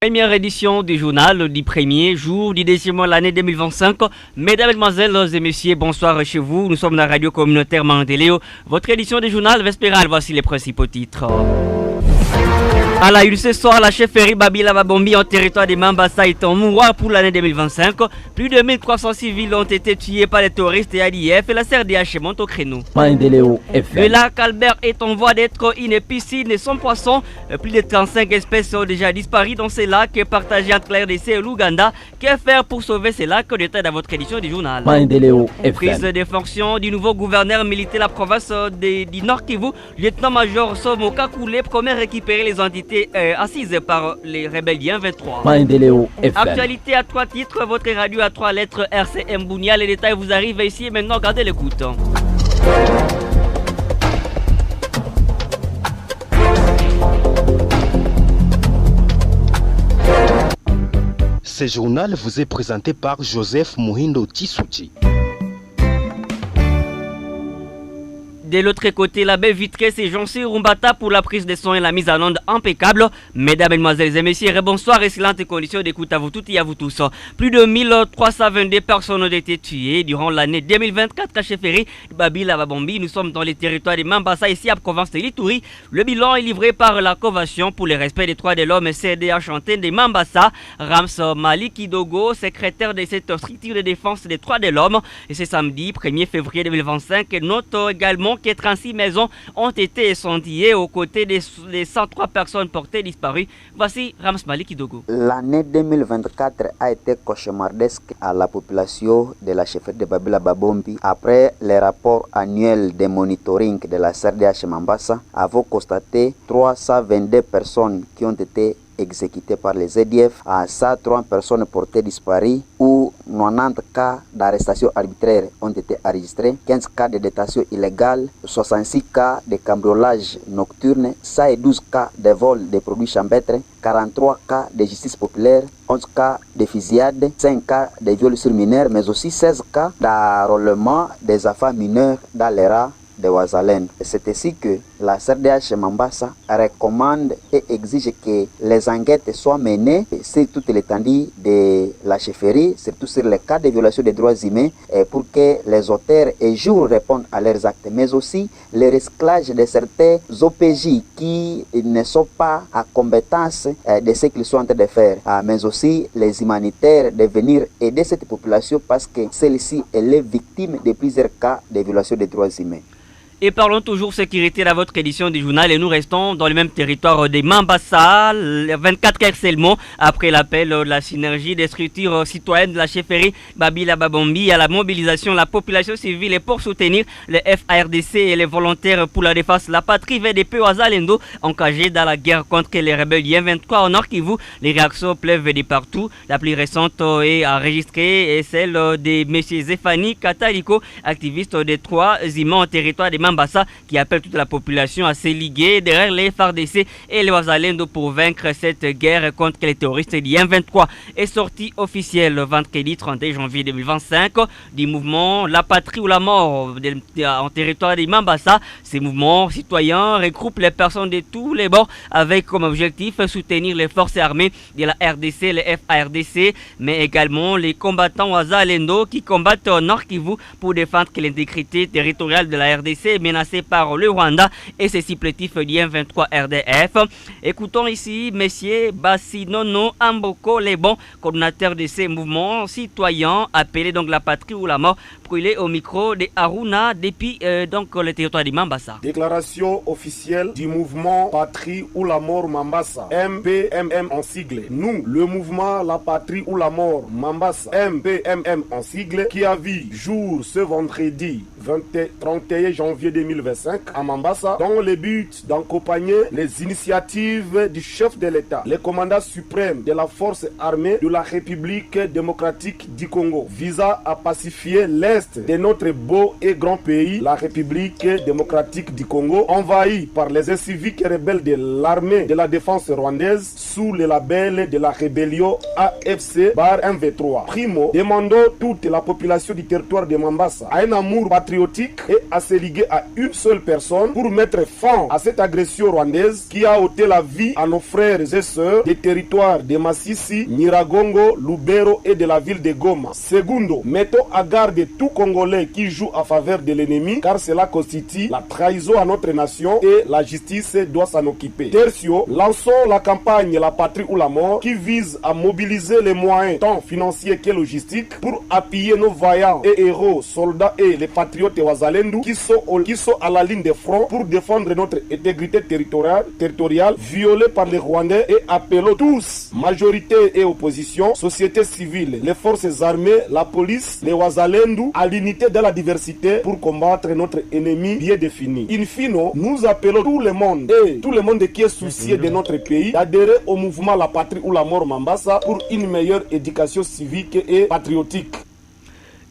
Première édition du journal du premier jour du décembre de l'année 2025. Mesdames, Mesdemoiselles et Messieurs, bonsoir chez vous. Nous sommes dans la radio communautaire Mandéléo. Votre édition du journal vespéral, voici les principaux titres. À la une ce soir, la chefferie Babila Babombi en territoire de Mambasa est en mouroir pour l'année 2025. Plus de 1300 civils ont été tués par les terroristes et ADF et la CRDH monte au créneau. Le lac Albert est en voie d'être une piscine sans poissons. Plus de 35 espèces ont déjà disparu dans ces lacs partagés entre la RDC et l'Ouganda. Que faire pour sauver ces lacs? Détail dans votre édition du journal. Prise de fonction du nouveau gouverneur militaire de la province du Nord Kivu, lieutenant-major Somo Kakule, promet récupérer les entités assises par les rébellions 23. Actualité à 3 titres, votre radio à 3 lettres RCM Bounia. Les détails vous arrivent ici et maintenant, gardez l'écoute. Ce journal vous est présenté par Joseph Muhindo Tissouti. De l'autre côté, la baie vitrée, c'est Jean-C Rumbata pour la prise de son et la mise en onde impeccable. Mesdames, Mesdemoiselles et Messieurs, bonsoir, excellentes conditions d'écoute à vous toutes et à vous tous. Plus de 1322 personnes ont été tuées durant l'année 2024 à chefferie Babila Babombi. Nous sommes dans les territoires de Mambasa, ici à province de l'Ituri. Le bilan est livré par la Convention pour le respect des droits de l'homme CDH antenne de Mambasa. Rams Maliki Dogo, secrétaire de cette structure de défense des droits de l'homme. Et c'est samedi 1er février 2025. Note également que 36 maisons ont été incendiées aux côtés des 103 personnes portées disparues. Voici Rams Maliki Dogo. L'année 2024 a été cauchemardesque à la population de la chefferie de Babila Babombi. Après les rapports annuels de monitoring de la CRDH Mambasa, avons constaté 322 personnes qui ont été exécutées par les EDF, à 103 personnes portées disparues où 90 cas d'arrestation arbitraire ont été enregistrés, 15 cas de détention illégale, 66 cas de cambriolage nocturne, 112 cas de vol de produits champêtres, 43 cas de justice populaire, 11 cas de fusillade, 5 cas de viols sur mineurs, mais aussi 16 cas d'enrôlement des enfants mineurs dans les rangs de Ouazalène. C'est ainsi que la CRDH Mambasa recommande et exige que les enquêtes soient menées sur toute l'étendue de la chefferie, surtout sur les cas de violation des droits humains, pour que les auteurs et jours répondent à leurs actes, mais aussi le recyclage de certains OPJ qui ne sont pas à compétence de ce qu'ils sont en train de faire, mais aussi les humanitaires de venir aider cette population parce que celle-ci est victime de plusieurs cas de violation des droits humains. Et parlons toujours sécurité dans votre édition du journal et nous restons dans le même territoire des Mambasa, 24 heures seulement après l'appel de la synergie des structures citoyennes de la chefferie Babila Babombi à la mobilisation de la population civile et pour soutenir les FARDC et les volontaires pour la défense de la patrie VDP Ouazalendo engagés dans la guerre contre les rebelles 23 au Nord Kivu. Les réactions pleuvent de partout. La plus récente est enregistrée est celle de M. Zéphanie Kataliko, activiste des trois immenses territoires des Mambasa, qui appelle toute la population à se liguer derrière les FARDC et les Ouazalendo pour vaincre cette guerre contre les terroristes du M23. Est sortie officielle le vendredi 31 janvier 2025 du mouvement La Patrie ou la Mort en territoire des Mambasa. Ces mouvements citoyens regroupent les personnes de tous les bords avec comme objectif soutenir les forces armées de la RDC, les FARDC, mais également les combattants Ouazalendo qui combattent au Nord Kivu pour défendre l'intégrité territoriale de la RDC menacé par le Rwanda et ses supplétifs du M23 RDF. Écoutons ici messieurs Bassinono Amboko, les bons coordinateurs de ces mouvements citoyens appelés donc La Patrie ou la Mort, brûlés au micro de Aruna depuis donc le territoire de Mambasa. Déclaration officielle du mouvement Patrie ou la Mort Mambasa, MPMM en sigle. Nous, le mouvement La Patrie ou la Mort Mambasa, MPMM en sigle, qui a vu jour ce vendredi 31 janvier 2025 à Mambasa, dans le but d'accompagner les initiatives du chef de l'État, le commandant suprême de la force armée de la République démocratique du Congo, visant à pacifier l'est de notre beau et grand pays, la République démocratique du Congo, envahi par les inciviques rebelles de l'armée de la défense rwandaise sous le label de la rébellion AFC /MV3. Primo, demandons toute la population du territoire de Mambasa à un amour patriotique et à se liguer à à une seule personne pour mettre fin à cette agression rwandaise qui a ôté la vie à nos frères et sœurs des territoires de Massissi, Nyiragongo, Lubero et de la ville de Goma. Secondo, mettons à garde tout Congolais qui joue à faveur de l'ennemi car cela constitue la trahison à notre nation et la justice doit s'en occuper. Tertio, lançons la campagne La patrie ou la mort qui vise à mobiliser les moyens tant financiers que logistiques pour appuyer nos vaillants et héros, soldats et les patriotes et Wazalendou qui sont à la ligne de front pour défendre notre intégrité territoriale violée par les Rwandais et appelons tous, majorité et opposition, société civile, les forces armées, la police, les Wazalendou à l'unité de la diversité pour combattre notre ennemi bien défini. In fine, nous appelons tout le monde qui est soucié de notre pays d'adhérer au mouvement La patrie ou la mort Mambasa pour une meilleure éducation civique et patriotique.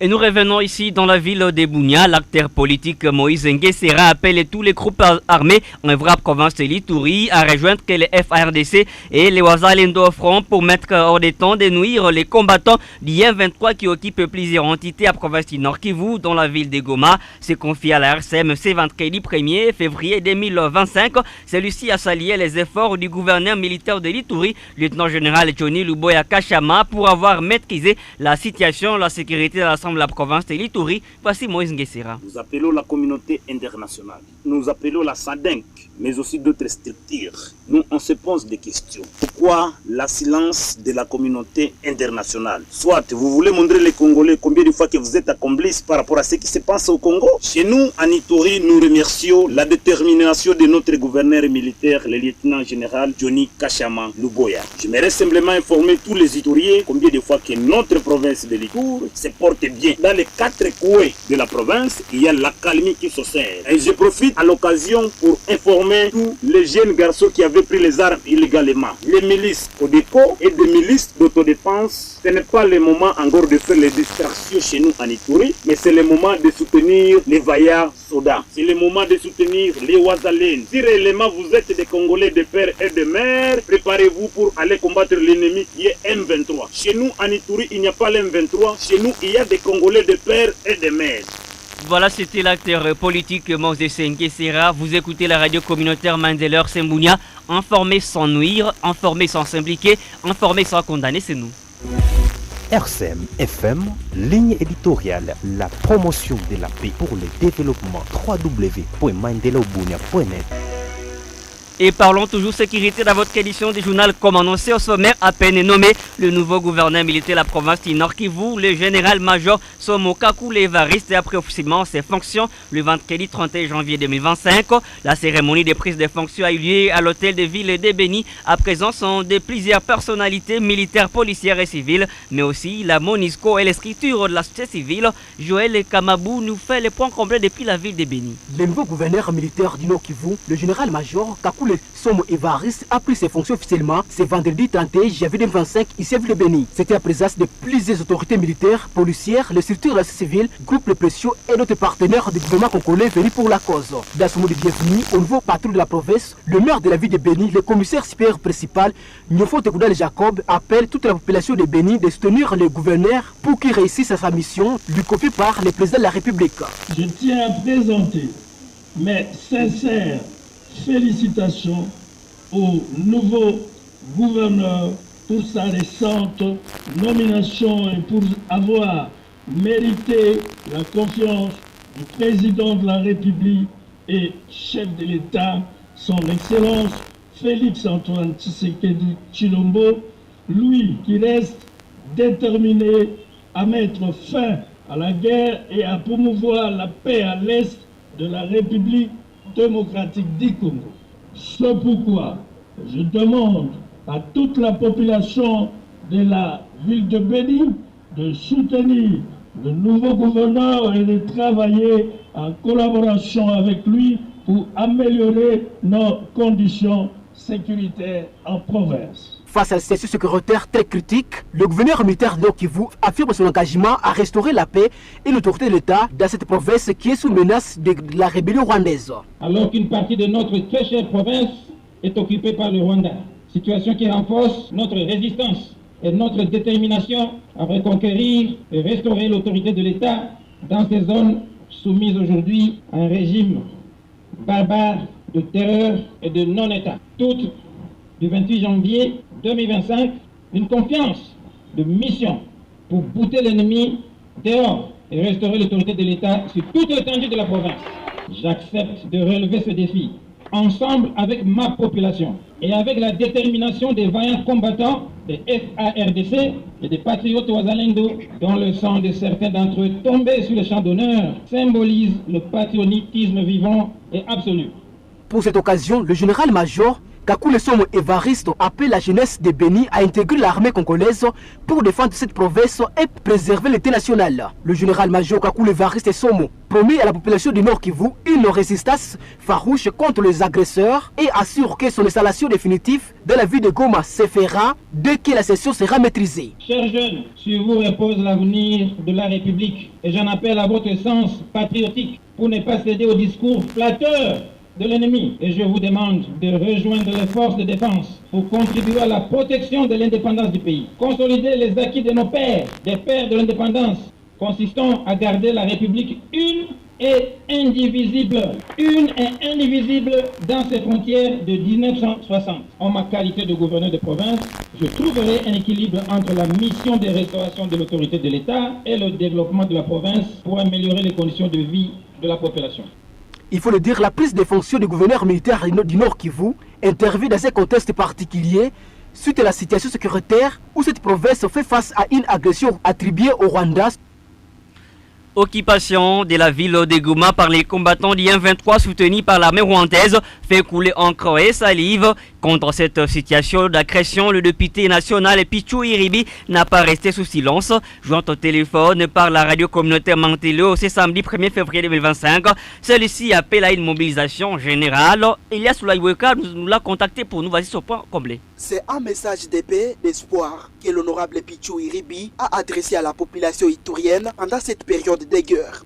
Et nous revenons ici dans la ville de Bunia. L'acteur politique Moïse Nguessera appelle tous les groupes armés en vraie province de l'Ituri à rejoindre les FARDC et les Wazalendo au front pour mettre hors des temps de nuire les combattants du M23 qui occupent plusieurs entités à province du Nord Kivu dans la ville de Goma. C'est confié à la RCM ce vendredi 1er février 2025. Celui-ci a salué les efforts du gouverneur militaire de l'Ituri, lieutenant-général Johnny Luboya Kachama, pour avoir maîtrisé la situation, la sécurité de l'ensemble de la province de l'Ituri. Voici Moïse Nguessera. Nous appelons la communauté internationale, nous appelons la SADC, mais aussi d'autres structures. Nous, on se pose des questions. Pourquoi la silence de la communauté internationale? Soit vous voulez montrer les Congolais combien de fois que vous êtes complices par rapport à ce qui se passe au Congo. Chez nous, en Ituri, nous remercions la détermination de notre gouverneur militaire, le lieutenant-général Johnny Kachama Luboya. J'aimerais simplement informer tous les Ituriens combien de fois que notre province de l'Ituri se porte bien. Dans les 4 coins de la province, il y a l'accalmie qui s'observe. Et je profite à l'occasion pour informer tous les jeunes garçons qui avaient pris les armes illégalement. Les milices Codeco et des milices d'autodéfense, ce n'est pas le moment encore de faire les distractions chez nous en Ituri, mais c'est le moment de soutenir les vaillants soldats. C'est le moment de soutenir les Wazalènes. Si réellement vous êtes des Congolais de père et de mère, préparez-vous pour aller combattre l'ennemi qui est M23. Chez nous en Ituri, il n'y a pas l'M23. Chez nous, il y a des Congolais de père et de mère. Voilà, c'était l'acteur politique Moïse Nguessera. Vous écoutez la radio communautaire Mandeler Sembounia. Informer sans nuire, informer sans s'impliquer, informer sans condamner, c'est nous. RCM FM, ligne éditoriale, la promotion de la paix pour le développement. www.mandelaobunia.net. Et parlons toujours sécurité dans votre édition du journal comme annoncé au sommaire, à peine nommé le nouveau gouverneur militaire de la province du Nord Kivu, le général-major Somo Kakule Evariste, a pris officiellement ses fonctions le vendredi 31 janvier 2025. La cérémonie de prise de fonctions a eu lieu à l'hôtel de ville de Béni, à présence de plusieurs personnalités militaires, policières et civiles, mais aussi la MONUSCO et les structures de la société civile. Joël Kamabou nous fait le point complet depuis la ville de Béni. Le nouveau gouverneur militaire du Nord Kivu, le général-major Kakule Somo Evariste, a pris ses fonctions officiellement ce vendredi 31 janvier 2025 ici à ville de Béni. C'était à présence de plusieurs autorités militaires, policières, les structures de la société civile, groupes de pression et d'autres partenaires du gouvernement congolais venus pour la cause. Dans ce mot de bienvenue au nouveau patron de la province, le maire de la ville de Béni, le commissaire supérieur principal, Nyofo Tekoudal Jacob, appelle toute la population de Béni de soutenir le gouverneur pour qu'il réussisse à sa mission, lui confiée par le président de la République. Je tiens à présenter mes sincères félicitations au nouveau gouverneur pour sa récente nomination et pour avoir mérité la confiance du président de la République et chef de l'État, son Excellence Félix Antoine Tshisekedi Tshilombo, lui qui reste déterminé à mettre fin à la guerre et à promouvoir la paix à l'est de la République démocratique du Congo. C'est pourquoi je demande à toute la population de la ville de Béni de soutenir le nouveau gouverneur et de travailler en collaboration avec lui pour améliorer nos conditions sécuritaires en province. Face à cette situation sécuritaire très critique, le gouverneur militaire de Kivu affirme son engagement à restaurer la paix et l'autorité de l'État dans cette province qui est sous menace de la rébellion rwandaise. Alors qu'une partie de notre très chère province est occupée par le Rwanda, situation qui renforce notre résistance et notre détermination à reconquérir et restaurer l'autorité de l'État dans ces zones soumises aujourd'hui à un régime barbare de terreur et de non-État. Toutes du 28 janvier 2025, une confiance de mission pour bouter l'ennemi dehors et restaurer l'autorité de l'État sur toute l'étendue de la province. J'accepte de relever ce défi ensemble avec ma population et avec la détermination des vaillants combattants des FARDC et des patriotes Wazalendo, dont le sang de certains d'entre eux tombés sur le champ d'honneur symbolise le patriotisme vivant et absolu. Pour cette occasion, le général-major Kakule Somo Évariste appelle la jeunesse de Béni à intégrer l'armée congolaise pour défendre cette province et préserver l'été national. Le général-major Kakule Évariste Somo promet à la population du Nord Kivu une résistance farouche contre les agresseurs et assure que son installation définitive dans la ville de Goma se fera dès que la session sera maîtrisée. Chers jeunes, sur vous repose l'avenir de la République et j'en appelle à votre sens patriotique pour ne pas céder au discours flatteur de l'ennemi et je vous demande de rejoindre les forces de défense pour contribuer à la protection de l'indépendance du pays. Consolider les acquis de nos pères, des pères de l'indépendance, consistant à garder la République une et indivisible dans ses frontières de 1960. En ma qualité de gouverneur de province, je trouverai un équilibre entre la mission de restauration de l'autorité de l'État et le développement de la province pour améliorer les conditions de vie de la population. Il faut le dire, la prise de fonction du gouverneur militaire du Nord Kivu intervient dans un contexte particulier suite à la situation sécuritaire où cette province fait face à une agression attribuée au Rwanda. Occupation de la ville de Goma par les combattants du M23 soutenus par l'armée rwandaise fait couler encre et salive. Contre cette situation d'agression, le député national Pichu Iribi n'a pas resté sous silence. Joint au téléphone par la radio communautaire Mantello ce samedi 1er février 2025, celui-ci appelle à une mobilisation générale. Elias Soulaïweka nous l'a contacté pour nous. Voici ce point complet. C'est un message de paix, d'espoir que l'honorable Pichu Iribi a adressé à la population iturienne pendant cette période de guerre.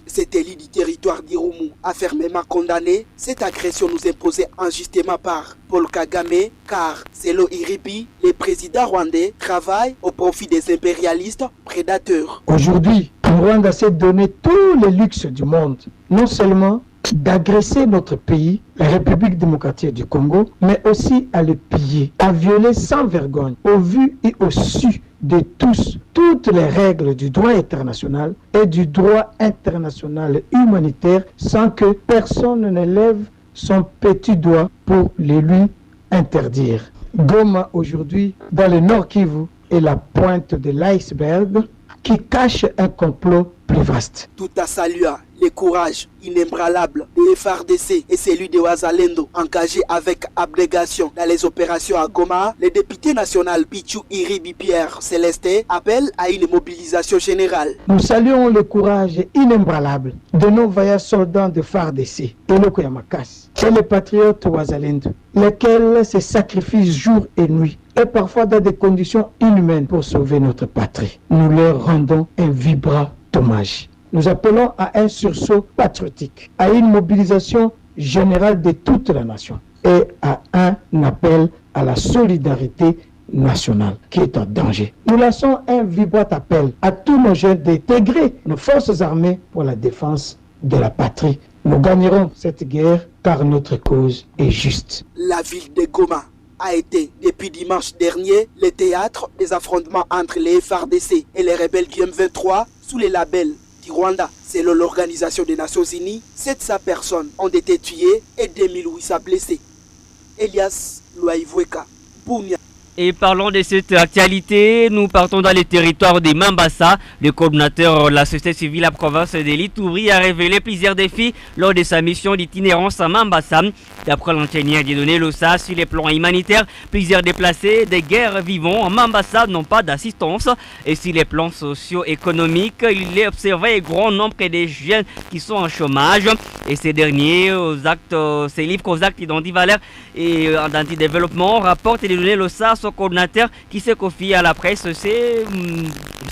Cet élu du territoire d'Irumu a fermement condamné cette agression nous imposée injustement par Paul Kagame, car selon Iribi, le président rwandais travaille au profit des impérialistes prédateurs. Aujourd'hui, le Rwanda s'est donné tous les luxes du monde, non seulement d'agresser notre pays, la République démocratique du Congo, mais aussi à le piller, à violer sans vergogne, au vu et au su de tous, toutes les règles du droit international et du droit international humanitaire sans que personne ne lève son petit doigt pour les lui interdire. Goma aujourd'hui, dans le Nord Kivu, est la pointe de l'iceberg qui cache un complot plus vaste. Tout à saluer le courage inébranlable des FARDC et celui de Wazalendo engagés avec abnégation dans les opérations à Goma, le député national Pichu Iribi Pierre Célestin appelle à une mobilisation générale. Nous saluons le courage inébranlable de nos vaillants soldats de FARDC, Eloko Yamakas, et les patriotes Wazalendo, lesquels se sacrifient jour et nuit et parfois dans des conditions inhumaines pour sauver notre patrie. Nous leur rendons un vibrant hommage. Nous appelons à un sursaut patriotique, à une mobilisation générale de toute la nation et à un appel à la solidarité nationale qui est en danger. Nous lançons un vibrant appel à tous nos jeunes d'intégrer nos forces armées pour la défense de la patrie. Nous gagnerons cette guerre car notre cause est juste. La ville de Goma a été, depuis dimanche dernier, le théâtre des affrontements entre les FARDC et les rebelles du M23 sous les labels du Rwanda. Selon l'Organisation des Nations Unies, 700 personnes ont été tuées et 2800 blessées. Elias Loaïvoueka, Bounia. Et parlons de cette actualité, nous partons dans les territoires de Mambasa. Le coordinateur de la société civile à la province de l'Ituri a révélé plusieurs défis lors de sa mission d'itinérance à Mambasa. D'après l'ingénieur Dieudonné Lossa, sur les plans humanitaires, plusieurs déplacés des guerres vivant en Mambasa n'ont pas d'assistance. Et sur les plans socio-économiques, il est observé un grand nombre de jeunes qui sont en chômage. et ces derniers se livrent aux actes d'anti-valeur et d'anti-développement, rapporte les données l'OSA, son coordinateur qui se confie à la presse, c'est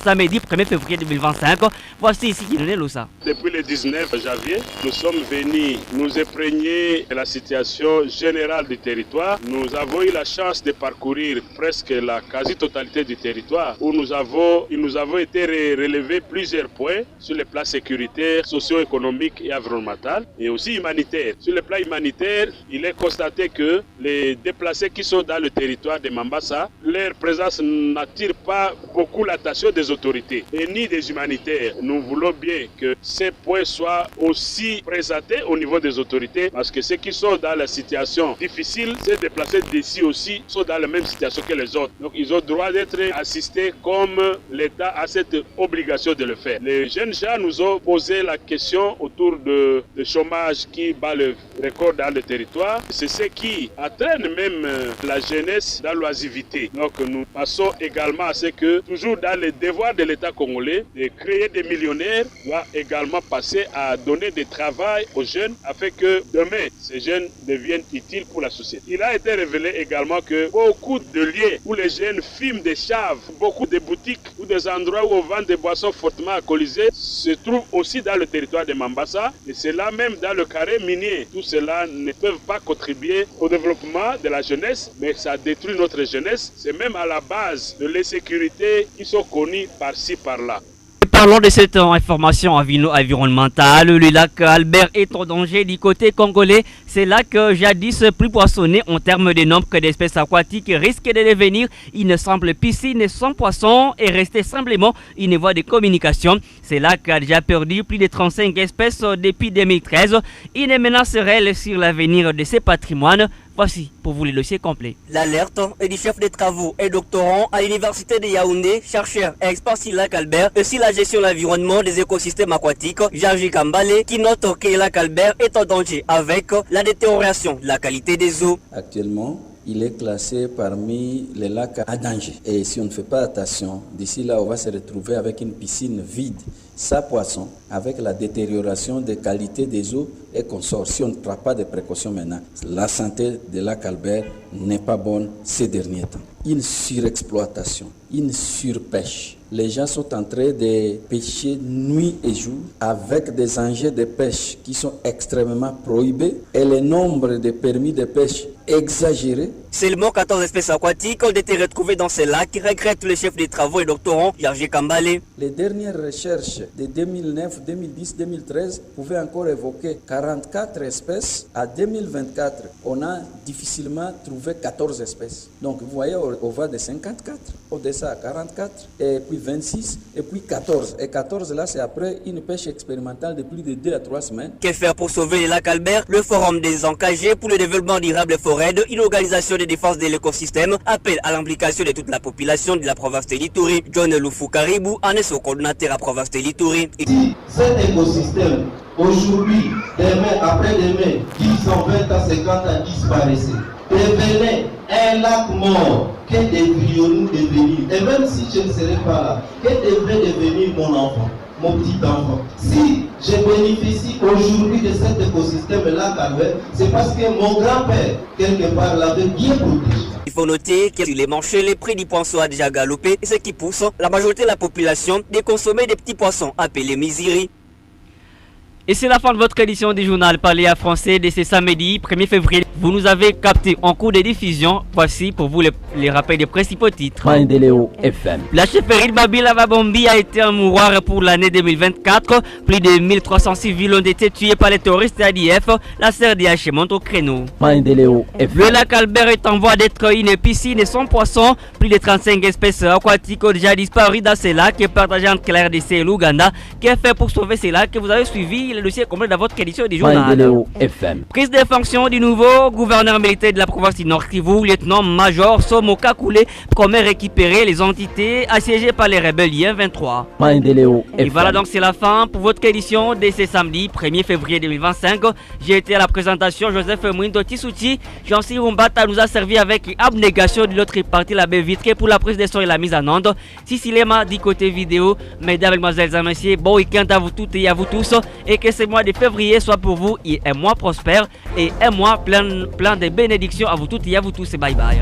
samedi 1er février 2025. Voici ici qui donnait l'OSA. Depuis le 19 janvier, nous sommes venus nous imprégner de la situation générale du territoire. Nous avons eu la chance de parcourir presque la quasi-totalité du territoire où nous avons été relevés plusieurs points sur les plans sécuritaires, socio-économiques et environnementaux et aussi humanitaires. Sur le plan humanitaire, il est constaté que les déplacés qui sont dans le territoire de Mambasa, leur présence n'attire pas beaucoup l'attention des autorités et ni des humanitaires. Nous voulons bien que ces points soient aussi présentés au niveau des autorités parce que ceux qui sont dans la situation difficile, ces déplacés d'ici aussi sont dans la même situation que les autres. Donc ils ont droit d'être assistés comme l'État a cette obligation de le faire. Les jeunes gens nous ont posé la question autour de chômage qui bat le record dans le territoire. C'est ce qui entraîne même la jeunesse dans l'oisivité. Donc nous passons également à ce que, toujours dans les devoirs de l'État congolais, de créer des millionnaires, doit également passer à donner du travail aux jeunes afin que demain, ces jeunes deviennent utiles pour la société. Il a été révélé également que beaucoup de lieux où les jeunes fument des chaves, beaucoup de boutiques ou des endroits où on vend des boissons fortement alcoolisées se trouvent aussi dans le territoire de Mambasa et c'est là même dans le carré minier. Tout cela ne peut pas contribuer au développement de la jeunesse, mais ça détruit notre jeunesse. C'est même à la base de l'insécurité qui sont connus par-ci, par-là. Parlons de cette information environnementale. Le lac Albert est en danger du côté congolais. C'est là que jadis plus poissonné en termes de nombre d'espèces aquatiques risque de devenir une simple piscine sans poissons et rester simplement une voie de communication. C'est là qu'a déjà perdu plus de 35 espèces depuis 2013. Une menace réelle sur l'avenir de ces patrimoines. Voici pour vous les dossiers complets. L'alerte est du chef de travaux et doctorant à l'université de Yaoundé, chercheur et expert sur le lac Albert et sur la gestion de l'environnement des écosystèmes aquatiques, Jarji Kambale, qui note que le lac Albert est en danger avec la détérioration de la qualité des eaux. Actuellement, il est classé parmi les lacs à danger. Et si on ne fait pas attention, d'ici là, on va se retrouver avec une piscine vide, sans poisson, avec la détérioration des qualités des eaux et consorts. Si on ne prend pas de précautions maintenant, la santé de lac Albert n'est pas bonne ces derniers temps. Une surexploitation, une surpêche. Les gens sont en train de pêcher nuit et jour avec des engins de pêche qui sont extrêmement prohibés et le nombre de permis de pêche exagéré. Seulement 14 espèces aquatiques ont été retrouvées dans ces lacs, regrette le chef des travaux et doctorant Jarji Kambale. Les dernières recherches de 2009, 2010, 2013 pouvaient encore évoquer 44 espèces. À 2024, on a difficilement trouvé 14 espèces. Donc vous voyez, on va de 54, on descend à 44, et puis 26, et puis 14. Et 14 là, c'est après une pêche expérimentale de plus de 2 à 3 semaines. Que faire pour sauver le lac Albert? Le Forum des engagés pour le développement durable forêt, une organisation de défense de l'écosystème, appelle à l'implication de toute la population de la province de l'Ituri. John Loufou Karibou en est son coordinateur à la province de l'Ituri. Si cet écosystème, aujourd'hui, demain, après-demain, 10 ans, 20 ans, 50 ans, disparaissait, devenait un lac mort, que devrions-nous devenir? Et même si je ne serais pas là, que devrait devenir mon enfant, mon petit enfant? Si je bénéficie aujourd'hui de cet écosystème-là, c'est parce que mon grand-père, quelque part, l'avait bien protégé. Il faut noter que sur les marchés, le prix du poisson a déjà galopé, ce qui pousse la majorité de la population de consommer des petits poissons appelés misiri. Et c'est la fin de votre édition du journal Parler à français de ce samedi 1er février. Vous nous avez capté en cours de diffusion. Voici pour vous les rappels des principaux titres. Maendeleo FM. La chefferie de Babila Babombi a été un mouroir pour l'année 2024. Plus de 1300 civils ont été tués par les terroristes ADF. La CRDH monte au créneau. Maendeleo FM. Le lac Albert est en voie d'être une piscine sans poissons. Plus de 35 espèces aquatiques ont déjà disparu dans ces lacs partagés entre la RDC et l'Ouganda. Qu'est fait pour sauver ces lacs? Vous avez suivi le dossier complet dans votre édition du journal. Maendeleo FM. Prise de fonction du nouveau le gouverneur militaire de la province du Nord Kivu, lieutenant-major Somo Kakule, promet récupérer les entités assiégées par les rebelles IM 23. Et voilà donc c'est la fin pour votre édition de ce samedi 1er février 2025. J'ai été à la présentation, Joseph Mwindo Tissouti. Jean-Cyr Rumbata nous a servi avec abnégation de l'autre partie, la baie vitrée pour la prise des sons et la mise en onde. Sicilema du côté vidéo. Mesdames, mesdemoiselles et messieurs, bon week-end à vous toutes et à vous tous. Et que ce mois de février soit pour vous un mois prospère et un mois plein de bénédictions à vous toutes et à vous tous. Et bye bye.